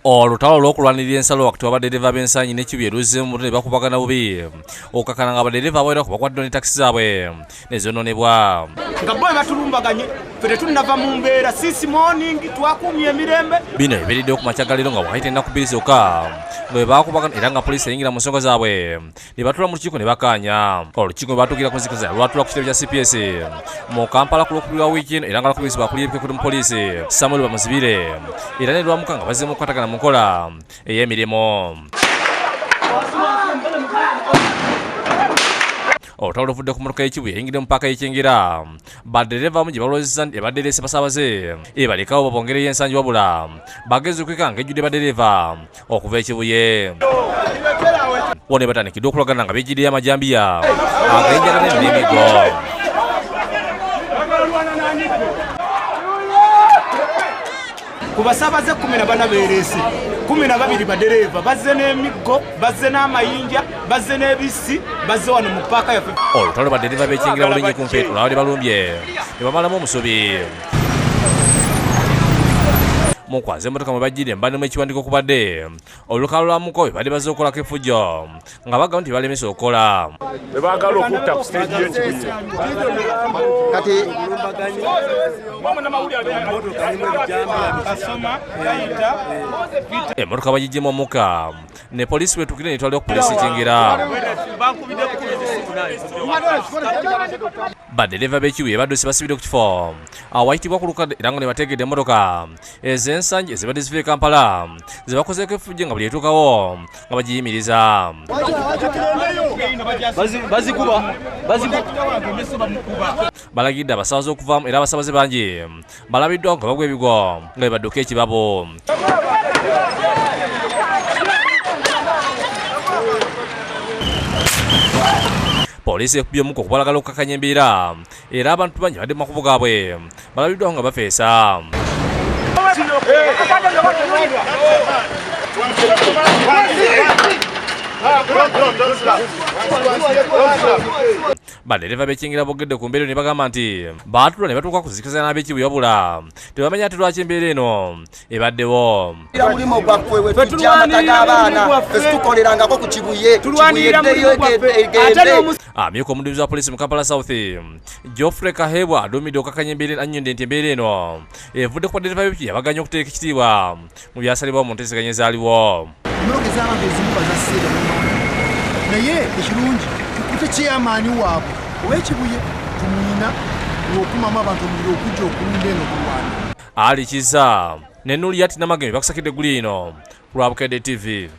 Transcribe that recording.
Olutalo lw'okulwanirira ensalo wakati w'abadereva b'ensanyi n'ekibuye luzzeemu ne bakubagana bubi okakana nga abadereva abawerako bakwaddwa ne takisi zaabwe ne zonoonebwa. Nga bo batulumbaganye ffe tetunnava mu mbeera sisi morning twakumye emirembe. Bino ebibeereddewo ku makya ga leero nga waayita ennaku bbiri zokka nga bwe baakubagana era nga poliisi eyingira mu nsonga zaabwe ne batula mu lukiiko ne bakaanya. Olukiiko bwe baatuukira ku nzikiza lwatula ku kitebe kya CPS mu Kampala ku lwokubiri lwa wiiki eno era nga lwakubiriza bakulira mu poliisi Samuel Bamuzibire era ne lwamuka nga bazzeemu okukwatagana mu nkola ey'emirimu. Olutalo luvudde ku mmotoka y'ekibuye eyingidde mu paaka y'ekyengera badereva bamu gye balowezezza nti ebadde ereese basaabaze ebalekawo babongereyo ensangi wabula bagezi okweka nga ejjudde badereva okuva ekibuye. Wano batandikidde okulagana nga bejjiddeyo amajambiya ag'enjala n'emigo. Ku basaabaze 14 beereese 12 badereva bazze n'emiggo bazze n'amayinja bazze n'ebisi bazze wano mu paaka yaffe. Olutalo badereva b'ekyengera bulungi ku mpeeto lwabadde balumbye ne bamalamu omusobi. Mukwaze emmotoka mwe bajjidde mbademu ekiwandiiko kubadde olukalo lwamuko bwe badde bazze okukolako effujjo nga bagamba nti balemesa okukola. Bebaagala okutta ku siteegi y'ekibuye. Kati emmotoka bagiggyemu omukka ne poliisi bwetuukire ne twalira ku poliisi ekyengera. Badereva b'ekibuye badduse basibidde ku kifo awayitibwa ku lukadde era nga ne bategedde emmotoka ez'ensangi ezibadde ziva e Kampala ze bakozeeko effujjo nga buli etuukawo nga bagiyimiriza. Balagidde abasaabaze okuvaamu era abasaabaze bangi balabiddwa nga bagwa ebigo nga bwe badduka ekibabo. Poliisi ekubye omuko okubalagala okukakanya embeera era abantu bangi badde mu makubo gaabwe balabiddwaho nga bafeesa. Badereva b'ekyengera boogedde ku mbeera ne bagamba nti baatula ne batuuka kuzikiriza n'ab'ekibuye wabula tebamanya ate lwaki embeera eno ebaddewo. mulimo gwaffe we tujja amata g'abaana tetukolerangako ku kibuye egende. Amyuka omuduumizi wa poliisi mu Kampala South Geoffrey Kahebwa aduumidde okukakanya embeera annyonde nti embeera eno evudde ku badereva b'ekibuye abaganya okuteeka ekitiibwa mu byasalibwawo mu nteeseganya ezaaliwo. Emmotoka ez'abantu ezimu bazasiira naye ekirungi tukute chairman waabwe ow'ekibuye tumuyina okumamu abantu omuliro okujja okulunda eno kulwana. Ali Kiza ne Nuliyati Namageme bakusakidde eggulu ino ku lwa Bukedde TV.